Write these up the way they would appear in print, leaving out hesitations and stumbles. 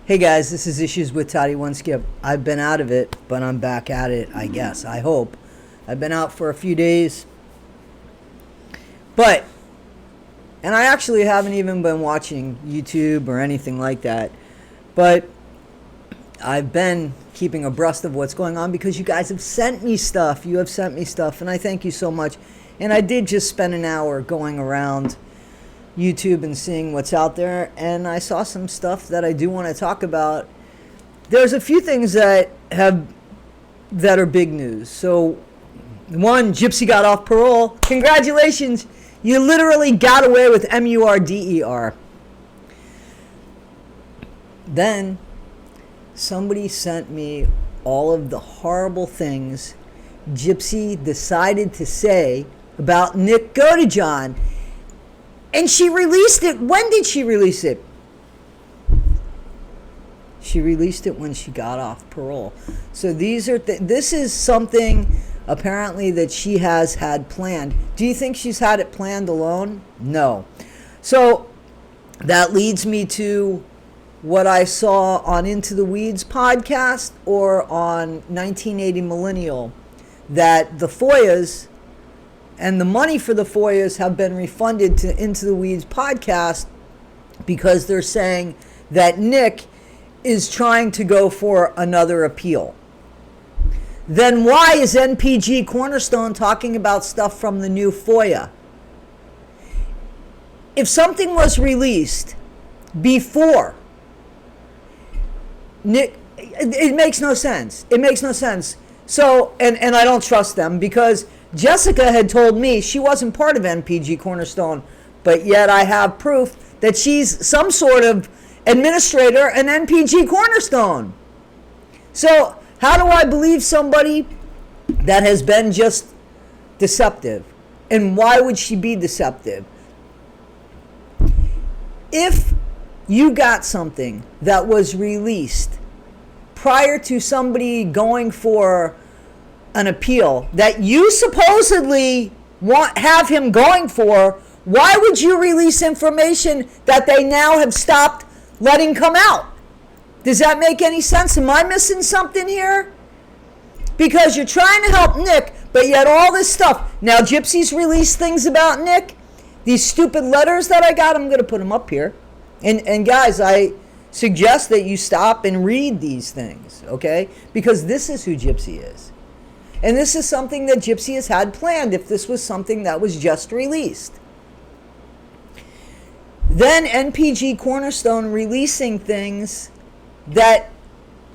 Hey guys, this is Issues with Toddy One Skip. I've been out of it, but I'm back at it, I guess. I hope. I've been out for a few days. And I actually haven't even been watching YouTube or anything like that. But I've been keeping abreast of what's going on because you guys have sent me stuff. You have sent me stuff, and I thank you so much. And I did just spend an hour going around YouTube and seeing what's out there, and I saw some stuff that I do want to talk about. There's a few things that are big news. So, one, Gypsy got off parole. Congratulations, you literally got away with murder. Then somebody sent me all of the horrible things Gypsy decided to say about Nick Godejohn. And she released it. When did she release it? She released it when she got off parole. So this is something apparently that she has had planned. Do you think she's had it planned alone? No. So that leads me to what I saw on Into the Weeds podcast or on 1980 Millennial, that the FOIAs and the money for the FOIAs have been refunded to Into the Weeds podcast because they're saying that Nick is trying to go for another appeal. Then why is NPG Cornerstone talking about stuff from the new FOIA? If something was released before Nick, it makes no sense. It makes no sense. So, and I don't trust them because Jessica had told me she wasn't part of NPG Cornerstone, but yet I have proof that she's some sort of administrator in NPG Cornerstone. So how do I believe somebody that has been just deceptive? And why would she be deceptive? If you got something that was released prior to somebody going for an appeal that you supposedly have him going for, why would you release information that they now have stopped letting come out? Does that make any sense? Am I missing something here? Because you're trying to help Nick, but yet all this stuff. Now Gypsy's released things about Nick. These stupid letters that I got, I'm going to put them up here. And guys, I suggest that you stop and read these things, okay? Because this is who Gypsy is. And this is something that Gypsy has had planned if this was something that was just released. Then NPG Cornerstone releasing things that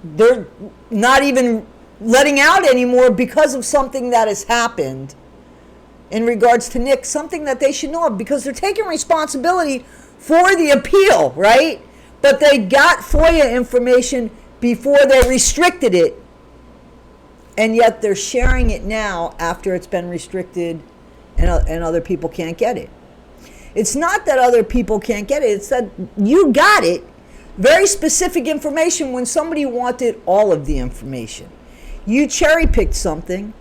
they're not even letting out anymore because of something that has happened in regards to Nick, something that they should know of because they're taking responsibility for the appeal, right? But they got FOIA information before they restricted it. And yet they're sharing it now after it's been restricted and other people can't get it. It's not that other people can't get it. It's that you got it. Very specific information when somebody wanted all of the information. You cherry-picked something.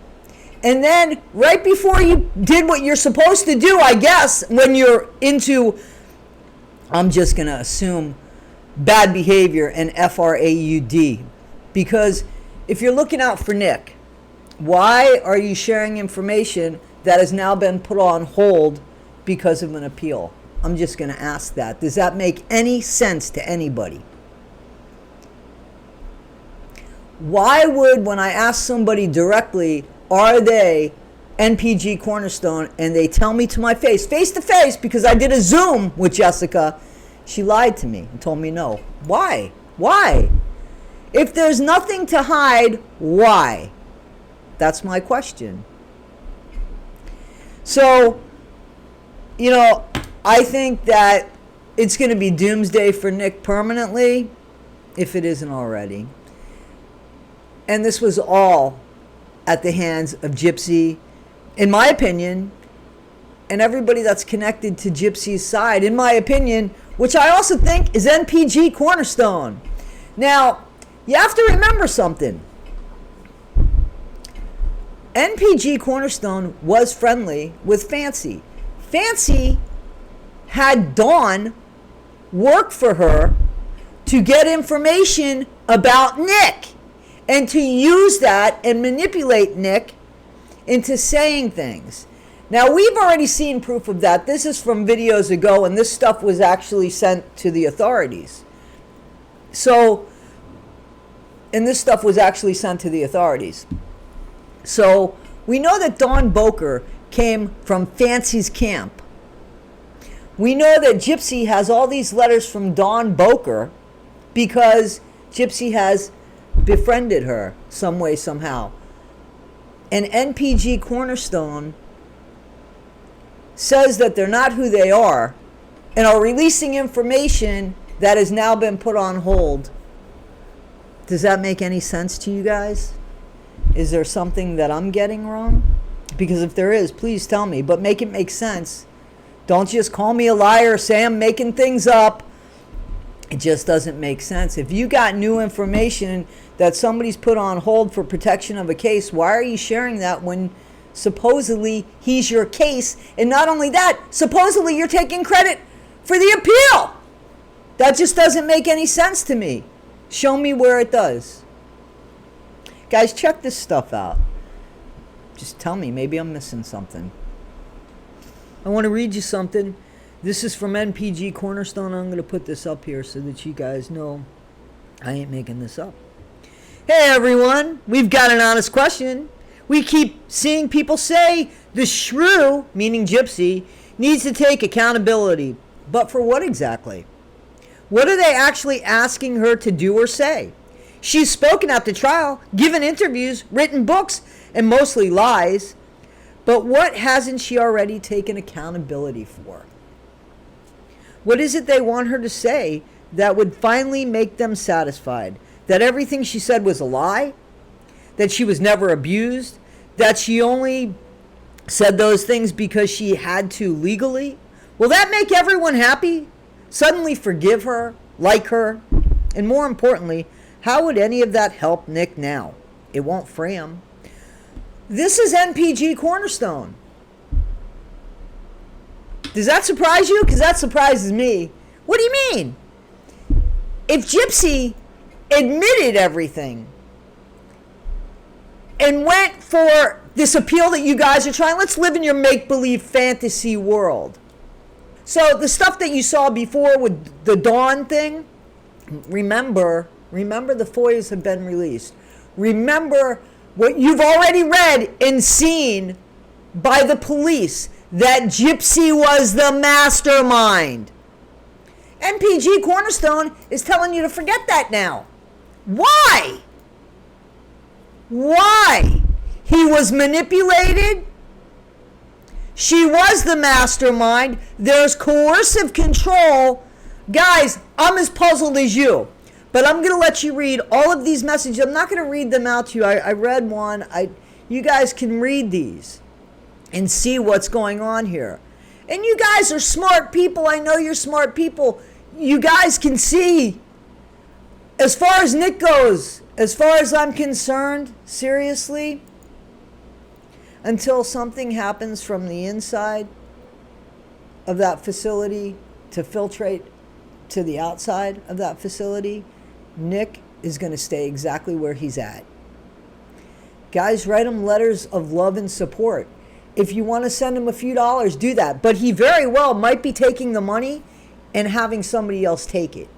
And then right before you did what you're supposed to do, I guess, when you're into, I'm just going to assume, bad behavior and FRAUD. Because if you're looking out for Nick, why are you sharing information that has now been put on hold because of an appeal? I'm just going to ask that. Does that make any sense to anybody? Why would, when I ask somebody directly, are they NPG Cornerstone, and they tell me to my face to face, because I did a Zoom with Jessica, she lied to me and told me no. Why? Why? If there's nothing to hide, why? That's my question. So, I think that it's going to be doomsday for Nick permanently, if it isn't already. And this was all at the hands of Gypsy, in my opinion, and everybody that's connected to Gypsy's side, in my opinion, which I also think is NPG Cornerstone. Now, you have to remember something. NPG Cornerstone was friendly with Fancy. Fancy had Dawn work for her to get information about Nick and to use that and manipulate Nick into saying things. Now, we've already seen proof of that. This is from videos ago, and this stuff was actually sent to the authorities. So, we know that Dawn Bowker came from Fancy's camp. We know that Gypsy has all these letters from Dawn Bowker because Gypsy has befriended her some way, somehow. And NPG Cornerstone says that they're not who they are and are releasing information that has now been put on hold. Does that make any sense to you guys? Is there something that I'm getting wrong? Because if there is, please tell me, but make it make sense. Don't just call me a liar, say I'm making things up. It just doesn't make sense. If you got new information that somebody's put on hold for protection of a case, why are you sharing that when supposedly he's your case? And not only that, supposedly you're taking credit for the appeal. That just doesn't make any sense to me. Show me where it does. Guys, check this stuff out. Just tell me, maybe I'm missing something. I want to read you something. This is from NPG Cornerstone. I'm going to put this up here so that you guys know I ain't making this up. Hey everyone, we've got an honest question. We keep seeing people say the shrew, meaning Gypsy, needs to take accountability. But for what exactly? What are they actually asking her to do or say? She's spoken at the trial, given interviews, written books, and mostly lies. But what hasn't she already taken accountability for? What is it they want her to say that would finally make them satisfied? That everything she said was a lie? That she was never abused? That she only said those things because she had to legally? Will that make everyone happy? Suddenly forgive her? Like her? And more importantly, how would any of that help Nick now? It won't free him. This is NPG Cornerstone. Does that surprise you? Because that surprises me. What do you mean? If Gypsy admitted everything and went for this appeal that you guys are trying, let's live in your make-believe fantasy world. So the stuff that you saw before with the Dawn thing, remember the FOIAs have been released. Remember what you've already read and seen by the police, that Gypsy was the mastermind. NPG Cornerstone is telling you to forget that now. Why? Why? He was manipulated. She was the mastermind. There's coercive control. Guys, I'm as puzzled as you. But I'm going to let you read all of these messages. I'm not going to read them out to you. I read one. You guys can read these and see what's going on here. And you guys are smart people. I know you're smart people. You guys can see. As far as Nick goes, as far as I'm concerned, seriously, until something happens from the inside of that facility to filtrate to the outside of that facility, Nick is going to stay exactly where he's at. Guys, write him letters of love and support. If you want to send him a few dollars, do that. But he very well might be taking the money and having somebody else take it.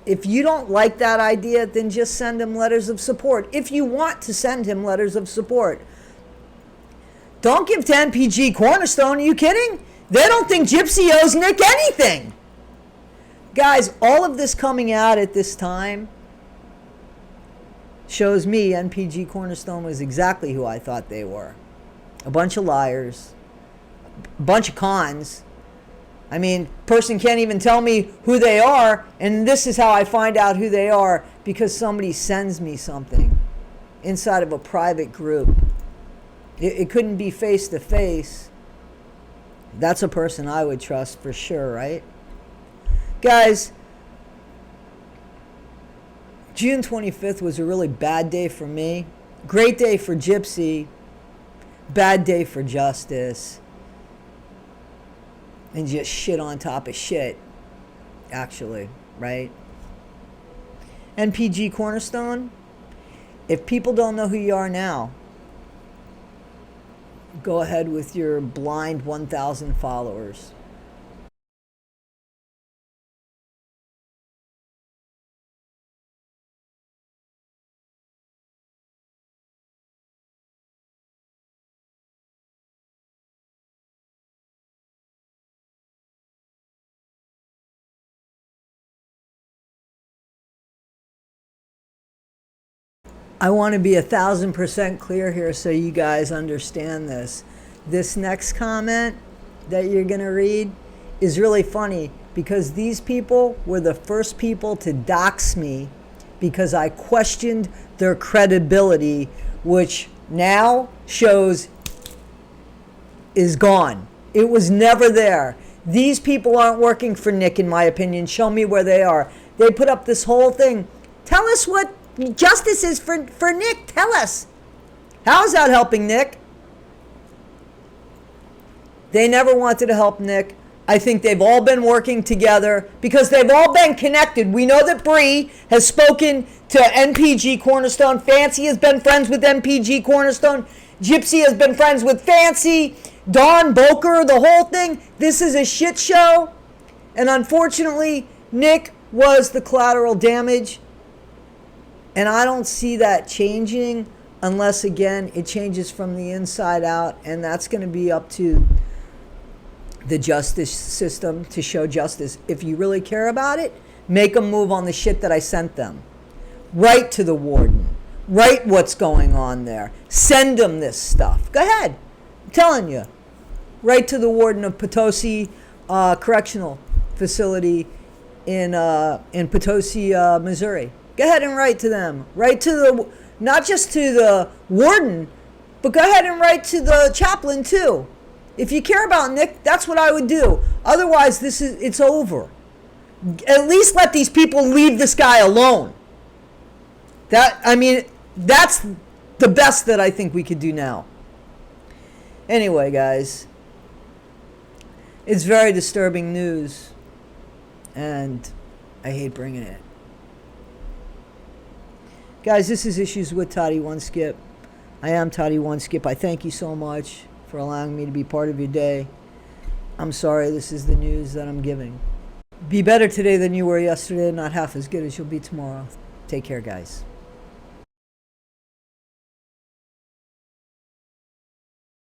If you don't like that idea, then just send him letters of support. If you want to send him letters of support. Don't give to NPG Cornerstone. Are you kidding? They don't think Gypsy owes Nick anything. Guys, all of this coming out at this time shows me NPG Cornerstone was exactly who I thought they were. A bunch of liars. A bunch of cons. I mean, person can't even tell me who they are, and this is how I find out who they are, because somebody sends me something inside of a private group. It couldn't be face to face. That's a person I would trust for sure, right? Guys, June 25th was a really bad day for me. Great day for Gypsy. Bad day for justice. And just shit on top of shit, actually, right? NPG Cornerstone, if people don't know who you are now, go ahead with your blind 1,000 followers. I want to be 1,000% clear here so you guys understand this. This next comment that you're going to read is really funny because these people were the first people to dox me because I questioned their credibility, which now shows is gone. It was never there. These people aren't working for Nick, in my opinion. Show me where they are. They put up this whole thing. Tell us what justice is for Nick. Tell us. How is that helping Nick? They never wanted to help Nick. I think they've all been working together because they've all been connected. We know that Bree has spoken to NPG Cornerstone. Fancy has been friends with NPG Cornerstone. Gypsy has been friends with Fancy. Dawn, Bowker, the whole thing. This is a shit show. And unfortunately, Nick was the collateral damage. And I don't see that changing unless, again, it changes from the inside out. And that's going to be up to the justice system to show justice. If you really care about it, make them move on the shit that I sent them. Write to the warden. Write what's going on there. Send them this stuff. Go ahead. I'm telling you. Write to the warden of Potosi Correctional Facility in Potosi, Missouri. Go ahead and write to them. Write to the, not just to the warden, but go ahead and write to the chaplain too. If you care about Nick, that's what I would do. Otherwise, it's over. At least let these people leave this guy alone. That's the best that I think we could do now. Anyway, guys, it's very disturbing news, and I hate bringing it. Guys, this is Issues with Toddy One Skip. I am Toddy One Skip. I thank you so much for allowing me to be part of your day. I'm sorry this is the news that I'm giving. Be better today than you were yesterday, not half as good as you'll be tomorrow. Take care, guys.